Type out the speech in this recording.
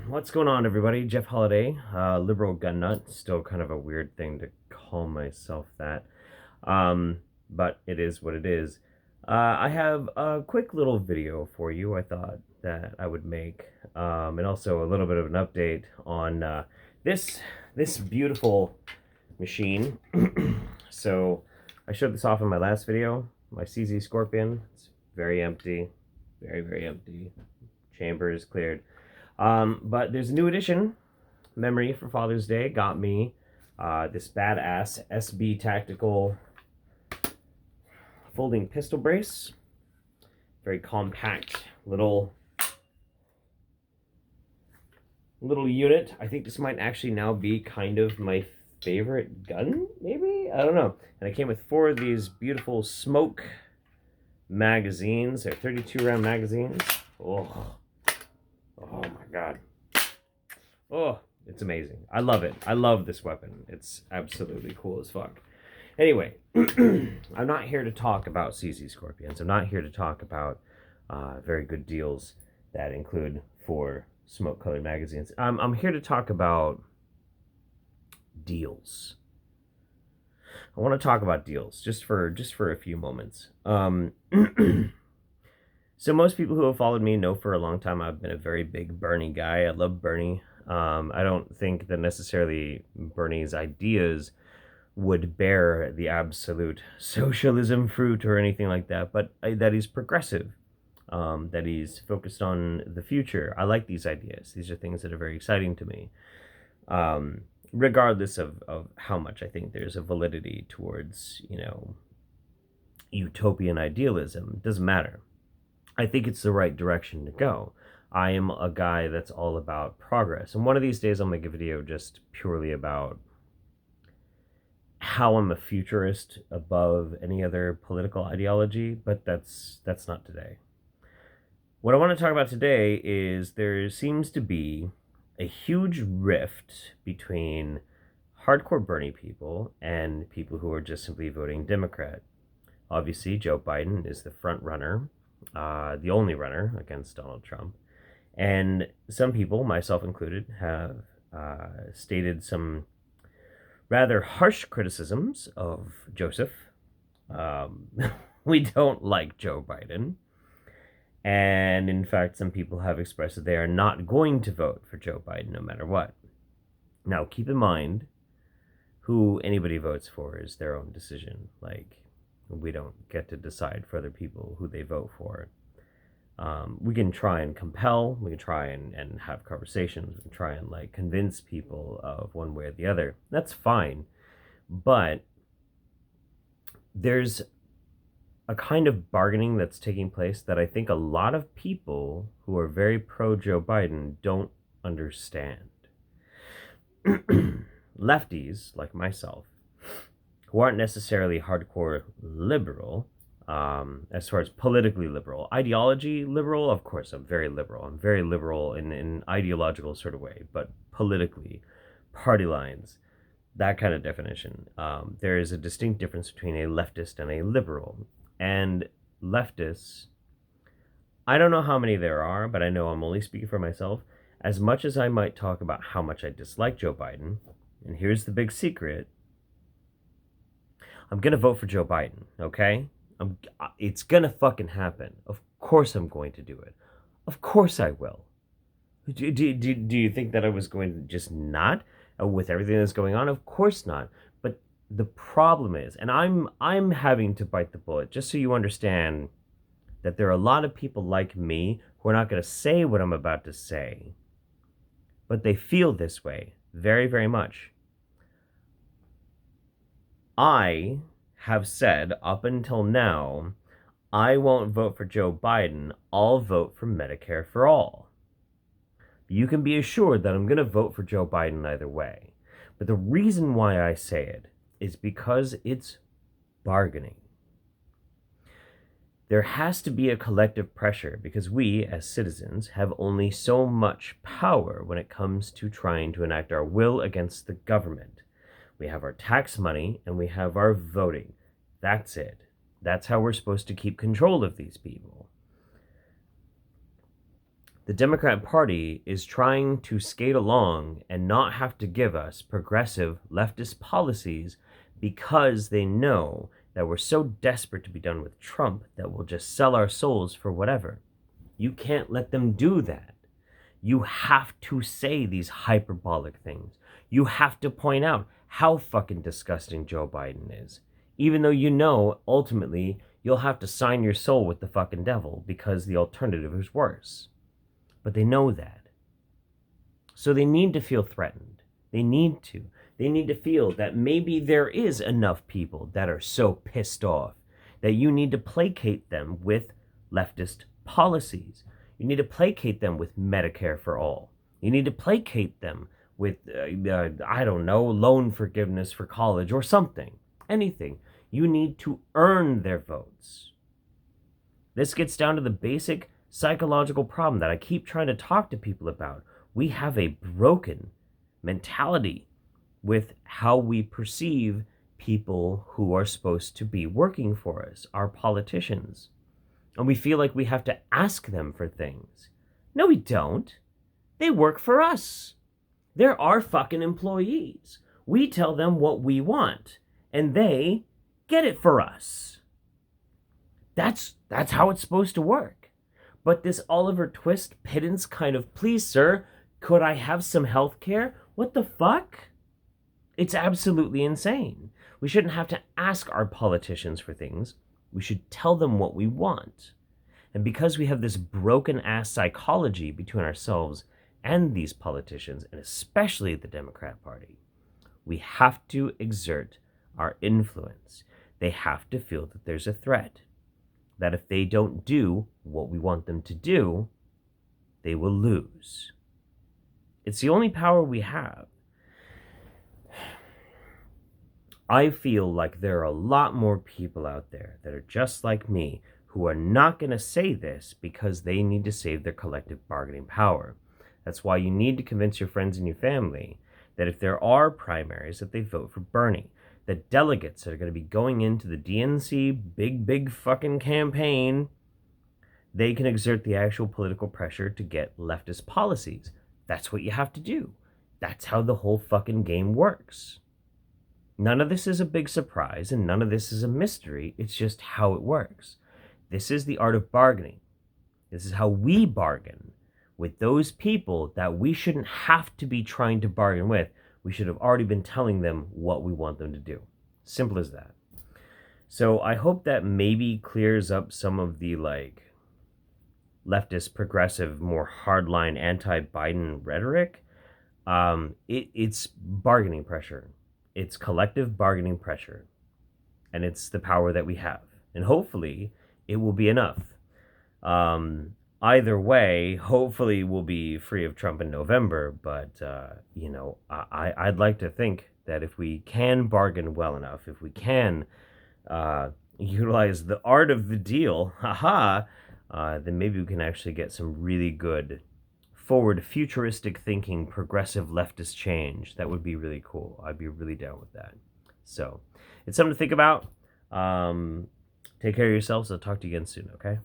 What's going on, everybody? Jeff Holiday, liberal gun nut. Still kind of a weird thing to call myself that, but it is what it is. I have a quick little video for you. I thought that I would make, and also a little bit of an update on this this beautiful machine. So I showed this off in my last video. My CZ Scorpion. It's very empty, very empty. Chamber is cleared. But there's a new edition. Memory for Father's Day got me this badass SB Tactical folding pistol brace. Very compact little unit. I think this might actually now be kind of my favorite gun, maybe? I don't know. And it came with 4 of these beautiful smoke magazines. They're 32 round magazines. Oh my god. Oh, it's amazing. I love it. I love this weapon. It's absolutely cool as fuck. Anyway, I'm not here to talk about CZ Scorpions. I'm not here to talk about very good deals that include 4 smoke-colored magazines. I'm here to talk about deals. I want to talk about deals just for a few moments. So most people who have followed me know for a long time I've been a very big Bernie guy. I love Bernie. I don't think that necessarily Bernie's ideas would bear the absolute socialism fruit or anything like that, but that he's progressive, that he's focused on the future. I like these ideas. These are things that are very exciting to me, regardless of how much I think there's a validity towards, utopian idealism. It doesn't matter. I think it's the right direction to go. I am a guy that's all about progress. And one of these days I'll make a video just purely about how I'm a futurist above any other political ideology, but that's not today. What I want to talk about today is there seems to be a huge rift between hardcore Bernie people and people who are just simply voting Democrat. Obviously, Joe Biden is the front runner, the only runner against Donald Trump. And some people, myself included, have stated some rather harsh criticisms of Joseph. We don't like Joe Biden. And in fact, some people have expressed that they are not going to vote for Joe Biden no matter what. Now, keep in mind, who anybody votes for is their own decision. Like, we don't get to decide for other people who they vote for. We can try and compel, we can try and have conversations, we can try and convince people of one way or the other. That's fine. But there's a kind of bargaining that's taking place that I think a lot of people who are very pro Joe Biden don't understand. Lefties, like myself, who aren't necessarily hardcore liberal, as far as politically liberal. Ideology liberal, of course, I'm very liberal. I'm very liberal in an ideological sort of way, but politically, party lines, that kind of definition. There is a distinct difference between a leftist and a liberal. And leftists, I don't know how many there are, but I know I'm only speaking for myself. As much as I might talk about how much I dislike Joe Biden, and here's the big secret, I'm going to vote for Joe Biden, okay? It's going to fucking happen. Of course I'm going to do it. Of course I will. Do you think that I was going to just not with everything that's going on? Of course not. But the problem is, and I'm having to bite the bullet just so you understand that there are a lot of people like me who are not going to say what I'm about to say, but they feel this way very, very much. I have said up until now, I won't vote for Joe Biden. I'll vote for Medicare for all. You can be assured that I'm going to vote for Joe Biden either way. But the reason why I say it is because it's bargaining. There has to be a collective pressure because we, as citizens, have only so much power when it comes to trying to enact our will against the government. We have our tax money and we have our voting. That's it. That's how we're supposed to keep control of these people. The Democrat Party is trying to skate along and not have to give us progressive leftist policies because they know that we're so desperate to be done with Trump that we'll just sell our souls for whatever. You can't let them do that. You have to say these hyperbolic things. You have to point out how fucking disgusting Joe Biden is. Even though you know, ultimately, you'll have to sign your soul with the fucking devil because the alternative is worse. But they know that. So they need to feel threatened. They need to. They need to feel that maybe there is enough people that are so pissed off that you need to placate them with leftist policies. You need to placate them with Medicare for all. You need to placate them with, I don't know, loan forgiveness for college or something. Anything. You need to earn their votes. This gets down to the basic psychological problem that I keep trying to talk to people about. We have a broken mentality with how we perceive people who are supposed to be working for us, our politicians. And we feel like we have to ask them for things. No, we don't. They work for us. They're our fucking employees. We tell them what we want, and they get it for us. That's how it's supposed to work. But this Oliver Twist pittance kind of, please, sir, could I have some health care? What the fuck? It's absolutely insane. We shouldn't have to ask our politicians for things. We should tell them what we want. And because we have this broken-ass psychology between ourselves and these politicians, and especially the Democrat Party, we have to exert our influence. They have to feel that there's a threat. That if they don't do what we want them to do, they will lose. It's the only power we have. I feel like there are a lot more people out there that are just like me who are not going to say this because they need to save their collective bargaining power. That's why you need to convince your friends and your family that if there are primaries, that they vote for Bernie. That delegates that are going to be going into the DNC big fucking campaign, they can exert the actual political pressure to get leftist policies. That's what you have to do. That's how the whole fucking game works. None of this is a big surprise, and none of this is a mystery. It's just how it works. This is the art of bargaining. This is how we bargain with those people that we shouldn't have to be trying to bargain with. We should have already been telling them what we want them to do. Simple as that. So I hope that maybe clears up some of the leftist, progressive, more hardline anti-Biden rhetoric. It's bargaining pressure. It's collective bargaining pressure. And it's the power that we have. And hopefully it will be enough. Either way, hopefully we'll be free of Trump in November. But, I'd like to think that if we can bargain well enough, if we can utilize the art of the deal, then maybe we can actually get some really good forward, futuristic thinking, progressive leftist change. That would be really cool. I'd be really down with that. So it's something to think about. Take care of yourselves. I'll talk to you again soon, okay?